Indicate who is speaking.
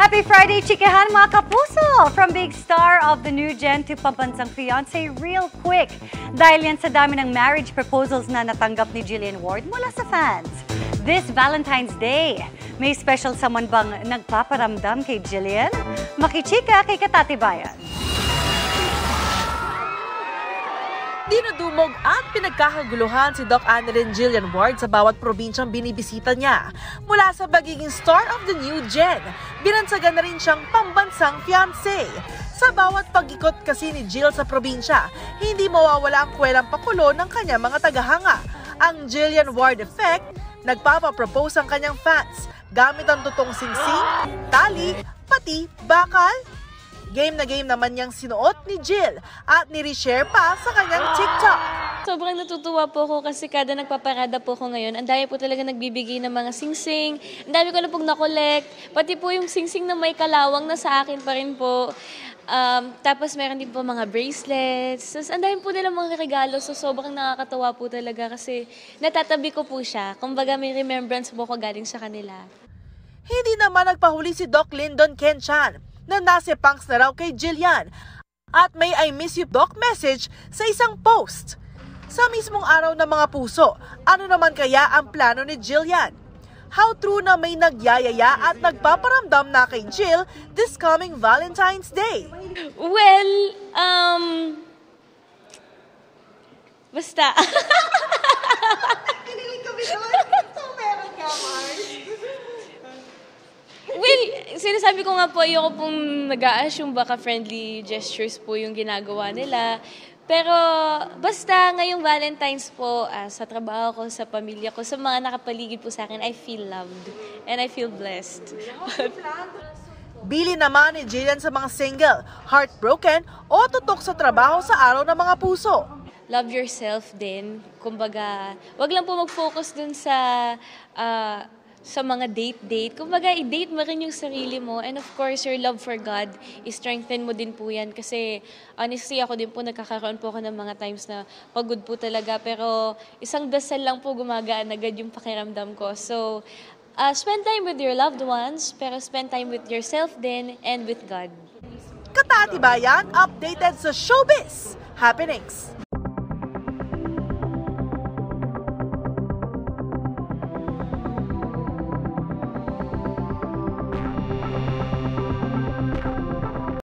Speaker 1: Happy Friday, chikahan mga kapuso! From big star of the new gen to pambansang fiancé real quick. Dahil yan sa dami ng marriage proposals na natanggap ni Jillian Ward mula sa fans. This Valentine's Day, may special someone bang nagpaparamdam kay Jillian? Makichika kay Katatibayan.
Speaker 2: Dinudumog at pinagkakaguluhan si Doc Annalyn Jillian Ward sa bawat probinsyang binibisita niya. Mula sa pagiging star of the new gen, binansagan na rin siyang pambansang fiancé. Sa bawat pag-ikot kasi ni Jill sa probinsya, hindi mawawala ang kwelang pakulo ng kanyang mga tagahanga. Ang Jillian Ward effect, nagpapapropose ang kanyang fans gamit ang totoong singsing, tali, pati bakal. Game na game naman niyang sinuot ni Jill at ni-reshare pa sa kanyang TikTok.
Speaker 3: Sobrang natutuwa po ako kasi kada nagpaparada po ako ngayon, ang dami po talaga nagbibigay ng mga singsing. Ang dami ko na pong nakolekt. Pati po yung singsing na may kalawang na sa akin pa rin po. Tapos meron din po mga bracelets. Tapos ang dami po nila mga regalo. So sobrang nakakatawa po talaga kasi natatabi ko po siya. Kumbaga may remembrance po ko galing sa kanila.
Speaker 2: Hindi naman nagpahuli si Doc Lyndon Kenchan na nasipangs na raw kay Jillian at may I miss you Doc message sa isang post. Sa mismong araw ng mga puso, ano naman kaya ang plano ni Jillian? How true na may nagyayaya at nagpaparamdam na kay Jill this coming Valentine's Day?
Speaker 3: Well, basta. Well, sinasabi ko nga po, ayoko pong nag-a-assume baka friendly gestures po yung ginagawa nila. Pero basta ngayong Valentine's po, sa trabaho ko, sa pamilya ko, sa mga nakapaligid po sa akin, I feel loved and I feel blessed.
Speaker 2: Bili naman ni Jillian sa mga single, heartbroken o tutok sa trabaho sa araw ng mga puso.
Speaker 3: Love yourself din. Kumbaga, wag lang po mag-focus dun sa mga date. Kumbaga, i-date mo rin yung sarili mo. And of course, your love for God, i-strengthen mo din po yan. Kasi honestly, ako din po, nagkakaroon po ako ng mga times na pagod po talaga. Pero isang dasal lang po gumagaan agad yung pakiramdam ko. So, spend time with your loved ones, pero spend time with yourself din and with God.
Speaker 2: Katatibayan, updated sa showbiz happenings.